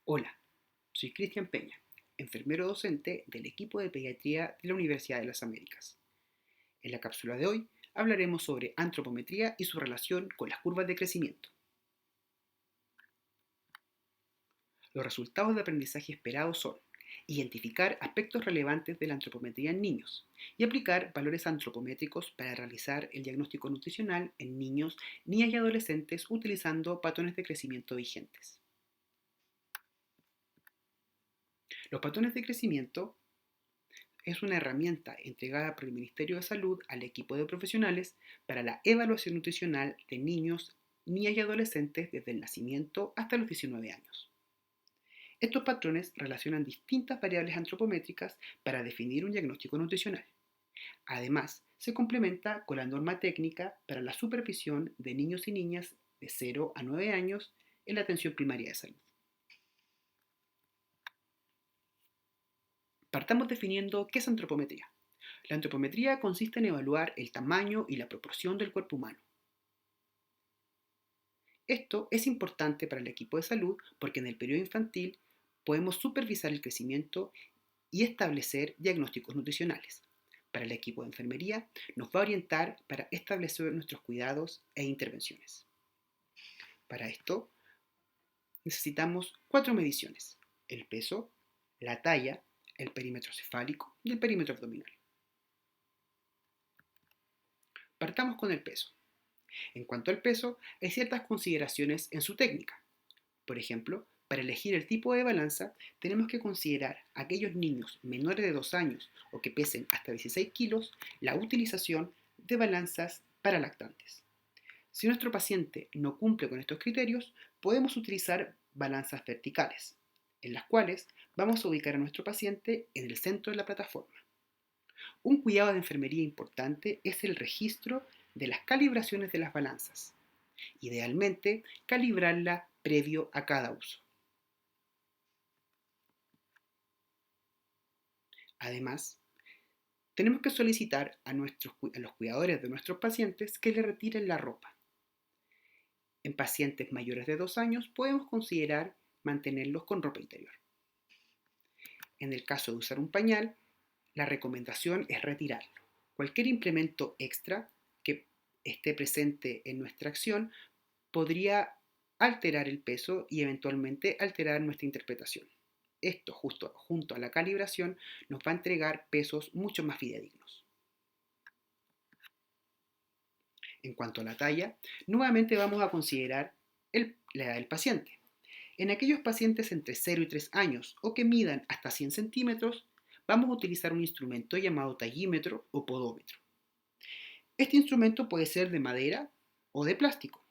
Hola, soy Cristian Peña, enfermero docente del equipo de pediatría de la Universidad de las Américas. En la cápsula de hoy hablaremos sobre antropometría y su relación con las curvas de crecimiento. Los resultados de aprendizaje esperados son identificar aspectos relevantes de la antropometría en niños y aplicar valores antropométricos para realizar el diagnóstico nutricional en niños, niñas y adolescentes utilizando patrones de crecimiento vigentes. Los patrones de crecimiento es una herramienta entregada por el Ministerio de Salud al equipo de profesionales para la evaluación nutricional de niños, niñas y adolescentes desde el nacimiento hasta los 19 años. Estos patrones relacionan distintas variables antropométricas para definir un diagnóstico nutricional. Además, se complementa con la norma técnica para la supervisión de niños y niñas de 0 a 9 años en la atención primaria de salud. Partamos definiendo qué es antropometría. La antropometría consiste en evaluar el tamaño y la proporción del cuerpo humano. Esto es importante para el equipo de salud porque en el periodo infantil podemos supervisar el crecimiento y establecer diagnósticos nutricionales. Para el equipo de enfermería nos va a orientar para establecer nuestros cuidados e intervenciones. Para esto necesitamos 4 mediciones: el peso, la talla, el perímetro cefálico y el perímetro abdominal. Partamos con el peso. En cuanto al peso, hay ciertas consideraciones en su técnica. Por ejemplo, para elegir el tipo de balanza, tenemos que considerar a aquellos niños menores de 2 años o que pesen hasta 16 kilos la utilización de balanzas para lactantes. Si nuestro paciente no cumple con estos criterios, podemos utilizar balanzas verticales, en las cuales vamos a ubicar a nuestro paciente en el centro de la plataforma. Un cuidado de enfermería importante es el registro de las calibraciones de las balanzas. Idealmente, calibrarla previo a cada uso. Además, tenemos que solicitar a los cuidadores de nuestros pacientes que le retiren la ropa. En pacientes mayores de 2 años podemos considerar mantenerlos con ropa interior. En el caso de usar un pañal, la recomendación es retirarlo. Cualquier implemento extra que esté presente en nuestra acción podría alterar el peso y eventualmente alterar nuestra interpretación. Esto, justo junto a la calibración, nos va a entregar pesos mucho más fidedignos. En cuanto a la talla, nuevamente vamos a considerar la edad del paciente. En aquellos pacientes entre 0 y 3 años o que midan hasta 100 centímetros, vamos a utilizar un instrumento llamado tallímetro o podómetro. Este instrumento puede ser de madera o de plástico.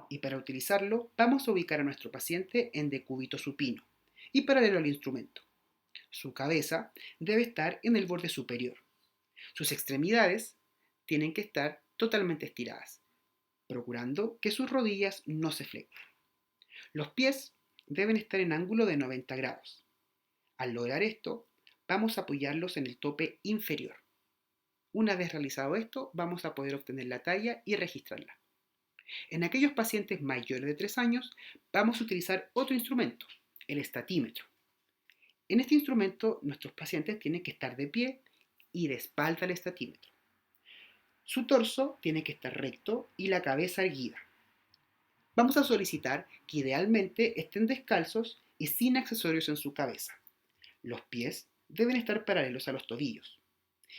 Y para utilizarlo, vamos a ubicar a nuestro paciente en decúbito supino y paralelo al instrumento. Su cabeza debe estar en el borde superior. Sus extremidades tienen que estar totalmente estiradas, procurando que sus rodillas no se flequen. Los pies deben estar en ángulo de 90 grados. Al lograr esto, vamos a apoyarlos en el tope inferior. Una vez realizado esto, vamos a poder obtener la talla y registrarla. En aquellos pacientes mayores de 3 años, vamos a utilizar otro instrumento, el estatímetro. En este instrumento, nuestros pacientes tienen que estar de pie y de espalda al estatímetro. Su torso tiene que estar recto y la cabeza erguida. Vamos a solicitar que idealmente estén descalzos y sin accesorios en su cabeza. Los pies deben estar paralelos a los tobillos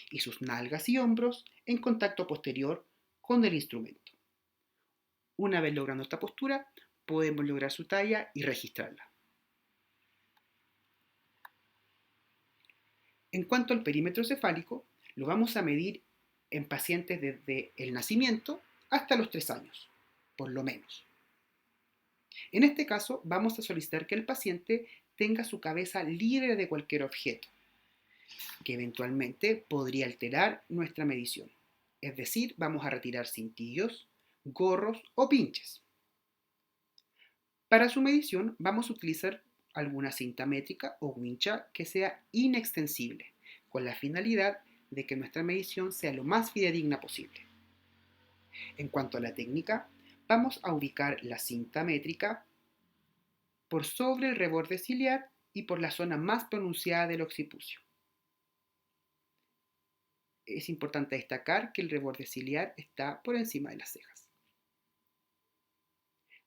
y sus nalgas y hombros en contacto posterior con el instrumento. Una vez logrando esta postura, podemos lograr su talla y registrarla. En cuanto al perímetro cefálico, lo vamos a medir en pacientes desde el nacimiento hasta los 3 años, por lo menos. En este caso, vamos a solicitar que el paciente tenga su cabeza libre de cualquier objeto, que eventualmente podría alterar nuestra medición. Es decir, vamos a retirar cintillos, gorros o pinches. Para su medición vamos a utilizar alguna cinta métrica o wincha que sea inextensible, con la finalidad de que nuestra medición sea lo más fidedigna posible. En cuanto a la técnica, vamos a ubicar la cinta métrica por sobre el reborde ciliar y por la zona más pronunciada del occipucio. Es importante destacar que el reborde ciliar está por encima de las cejas.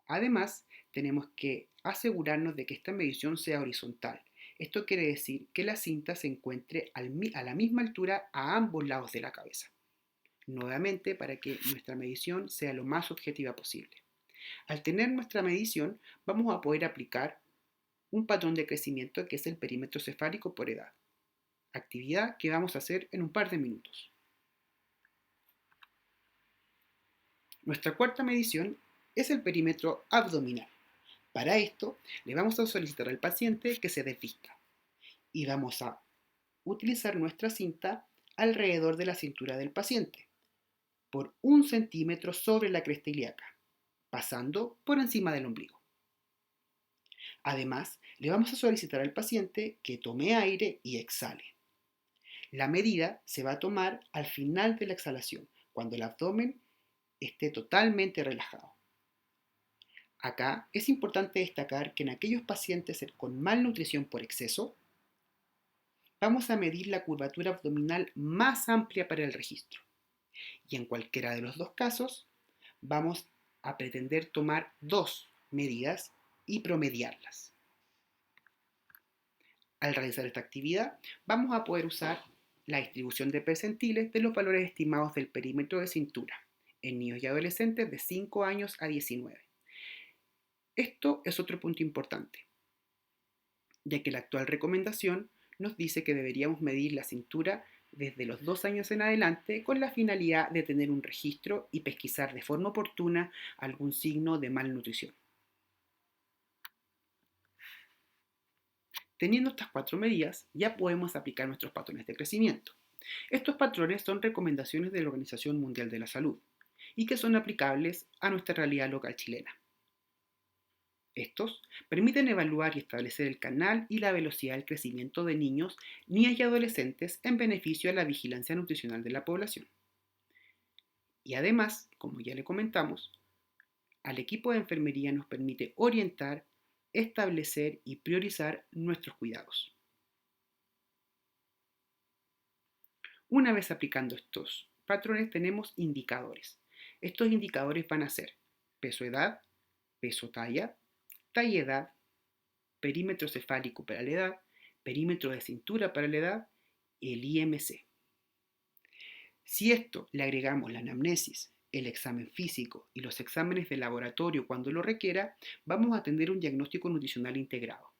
Además, tenemos que asegurarnos de que esta medición sea horizontal. Esto quiere decir que la cinta se encuentre a la misma altura a ambos lados de la cabeza. Nuevamente, para que nuestra medición sea lo más objetiva posible. Al tener nuestra medición, vamos a poder aplicar un patrón de crecimiento que es el perímetro cefálico por edad, actividad que vamos a hacer en un par de minutos. Nuestra cuarta medición es el perímetro abdominal. Para esto, le vamos a solicitar al paciente que se desvista y vamos a utilizar nuestra cinta alrededor de la cintura del paciente, por 1 centímetro sobre la cresta ilíaca, pasando por encima del ombligo. Además, le vamos a solicitar al paciente que tome aire y exhale. La medida se va a tomar al final de la exhalación, cuando el abdomen esté totalmente relajado. Acá es importante destacar que en aquellos pacientes con malnutrición por exceso, vamos a medir la curvatura abdominal más amplia para el registro. Y en cualquiera de los dos casos, vamos a pretender tomar 2 medidas y promediarlas. Al realizar esta actividad, vamos a poder usar la distribución de percentiles de los valores estimados del perímetro de cintura en niños y adolescentes de 5 años a 19. Esto es otro punto importante, ya que la actual recomendación nos dice que deberíamos medir la cintura desde los 2 años en adelante con la finalidad de tener un registro y pesquisar de forma oportuna algún signo de malnutrición. Teniendo estas 4 medidas, ya podemos aplicar nuestros patrones de crecimiento. Estos patrones son recomendaciones de la Organización Mundial de la Salud y que son aplicables a nuestra realidad local chilena. Estos permiten evaluar y establecer el canal y la velocidad del crecimiento de niños, niñas y adolescentes en beneficio de la vigilancia nutricional de la población. Y además, como ya le comentamos, al equipo de enfermería nos permite orientar, establecer y priorizar nuestros cuidados. Una vez aplicando estos patrones tenemos indicadores. Estos indicadores van a ser peso-edad, peso-talla, talla-edad, perímetro cefálico para la edad, perímetro de cintura para la edad y el IMC. Si esto le agregamos la anamnesis, el examen físico y los exámenes de laboratorio cuando lo requiera, vamos a tener un diagnóstico nutricional integrado.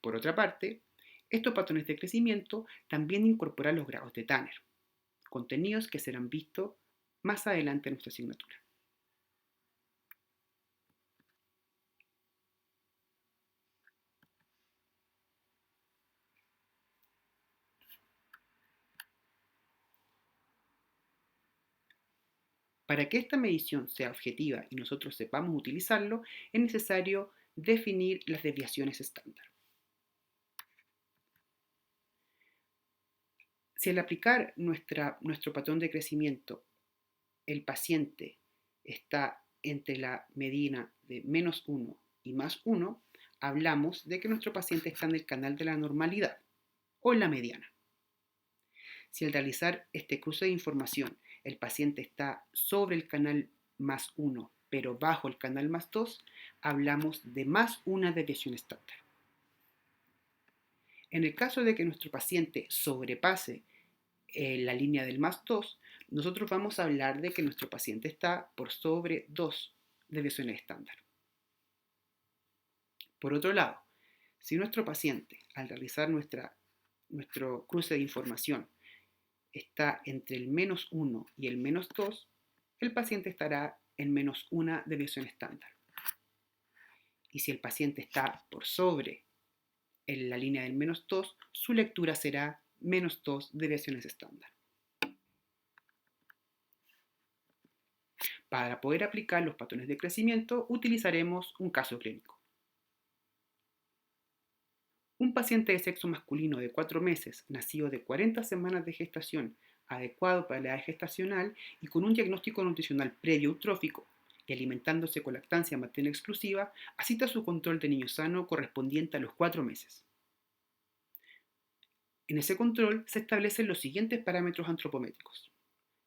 Por otra parte, estos patrones de crecimiento también incorporan los grados de Tanner, contenidos que serán vistos más adelante en nuestra asignatura. Para que esta medición sea objetiva y nosotros sepamos utilizarlo, es necesario definir las desviaciones estándar. Si al aplicar nuestro patrón de crecimiento, el paciente está entre la medida de -1 y +1, hablamos de que nuestro paciente está en el canal de la normalidad o en la mediana. Si al realizar este cruce de información el paciente está sobre el canal +1 pero bajo el canal +2, hablamos de una desviación estándar. En el caso de que nuestro paciente sobrepase la línea del +2, nosotros vamos a hablar de que nuestro paciente está por sobre 2 desviaciones estándar. Por otro lado, si nuestro paciente, al realizar nuestro cruce de información, está entre el -1 y el -2, el paciente estará en -1 desviación estándar. Y si el paciente está por sobre en la línea del -2, su lectura será -2 desviaciones estándar. Para poder aplicar los patrones de crecimiento, utilizaremos un caso clínico. Un paciente de sexo masculino de 4 meses, nacido de 40 semanas de gestación, adecuado para la edad gestacional y con un diagnóstico nutricional previo eutrófico, y alimentándose con lactancia materna exclusiva, asista a su control de niño sano correspondiente a los 4 meses. En ese control se establecen los siguientes parámetros antropométricos.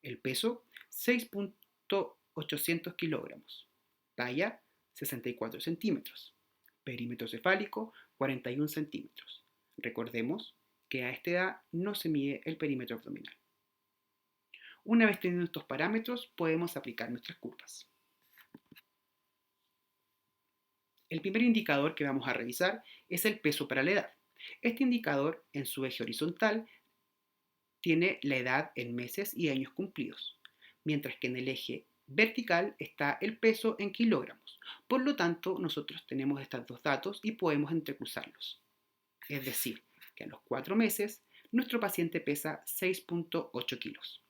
El peso, 6.800 kilogramos. Talla, 64 centímetros. Perímetro cefálico, 41 centímetros. Recordemos que a esta edad no se mide el perímetro abdominal. Una vez teniendo estos parámetros, podemos aplicar nuestras curvas. El primer indicador que vamos a revisar es el peso para la edad. Este indicador, en su eje horizontal, tiene la edad en meses y años cumplidos, mientras que en el eje vertical está el peso en kilogramos. Por lo tanto, nosotros tenemos estos dos datos y podemos entrecruzarlos. Es decir, que a los 4 meses, nuestro paciente pesa 6.8 kilos.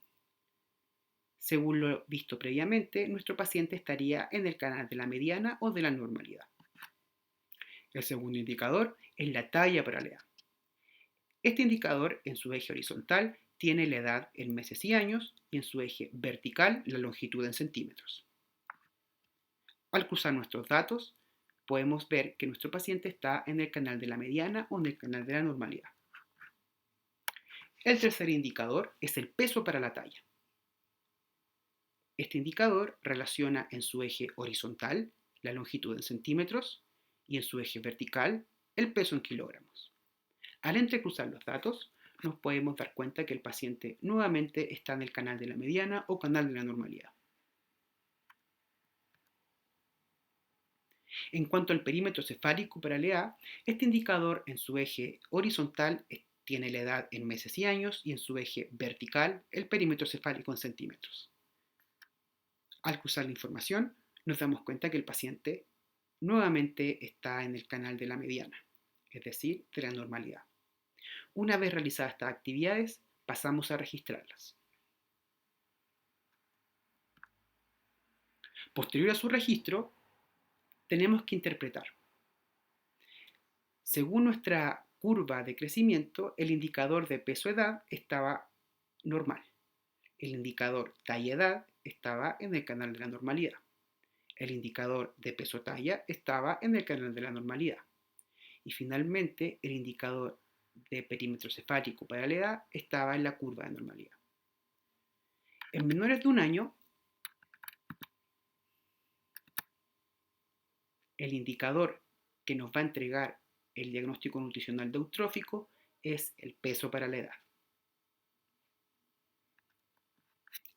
Según lo visto previamente, nuestro paciente estaría en el canal de la mediana o de la normalidad. El segundo indicador es la talla para la edad. Este indicador, en su eje horizontal, tiene la edad en meses y años y en su eje vertical la longitud en centímetros. Al cruzar nuestros datos, podemos ver que nuestro paciente está en el canal de la mediana o en el canal de la normalidad. El tercer indicador es el peso para la talla. Este indicador relaciona en su eje horizontal la longitud en centímetros y en su eje vertical el peso en kilogramos. Al entrecruzar los datos, nos podemos dar cuenta que el paciente nuevamente está en el canal de la mediana o canal de la normalidad. En cuanto al perímetro cefálico para la edad, este indicador en su eje horizontal tiene la edad en meses y años y en su eje vertical el perímetro cefálico en centímetros. Al cruzar la información, nos damos cuenta que el paciente nuevamente está en el canal de la mediana, es decir, de la normalidad. Una vez realizadas estas actividades, pasamos a registrarlas. Posterior a su registro, tenemos que interpretar. Según nuestra curva de crecimiento, el indicador de peso-edad estaba normal. El indicador talla-edad estaba en el canal de la normalidad. El indicador de peso-talla estaba en el canal de la normalidad. Y finalmente, el indicador de perímetro cefálico para la edad estaba en la curva de normalidad. En menores de un año, el indicador que nos va a entregar el diagnóstico nutricional de eutrófico es el peso para la edad.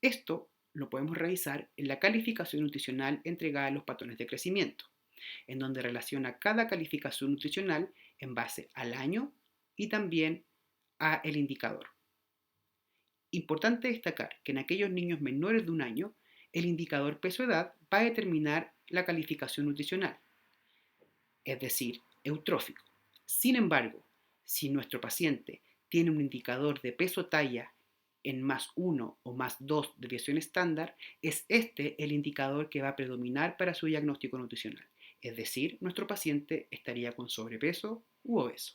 Esto lo podemos revisar en la calificación nutricional entregada a los patrones de crecimiento, en donde relaciona cada calificación nutricional en base al año y también a el indicador. Importante destacar que en aquellos niños menores de un año, el indicador peso-edad va a determinar la calificación nutricional, es decir, eutrófico. Sin embargo, si nuestro paciente tiene un indicador de peso-talla en +1 o +2 desviación estándar, es este el indicador que va a predominar para su diagnóstico nutricional. Es decir, nuestro paciente estaría con sobrepeso u obeso.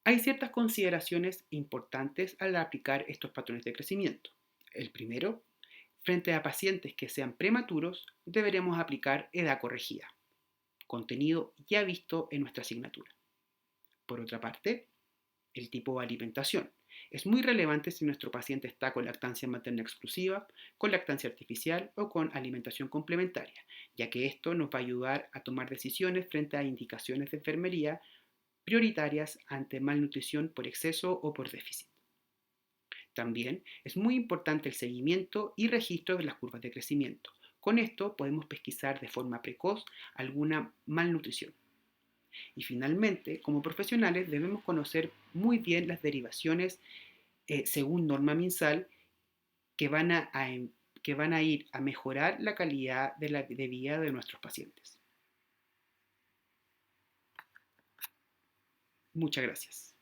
Hay ciertas consideraciones importantes al aplicar estos patrones de crecimiento. El primero, frente a pacientes que sean prematuros, deberemos aplicar edad corregida, contenido ya visto en nuestra asignatura. Por otra parte, el tipo de alimentación. Es muy relevante si nuestro paciente está con lactancia materna exclusiva, con lactancia artificial o con alimentación complementaria, ya que esto nos va a ayudar a tomar decisiones frente a indicaciones de enfermería prioritarias ante malnutrición por exceso o por déficit. También es muy importante el seguimiento y registro de las curvas de crecimiento. Con esto podemos pesquisar de forma precoz alguna malnutrición. Y finalmente, como profesionales debemos conocer muy bien las derivaciones según norma MinSal que van a ir a mejorar la calidad de vida de nuestros pacientes. Muchas gracias.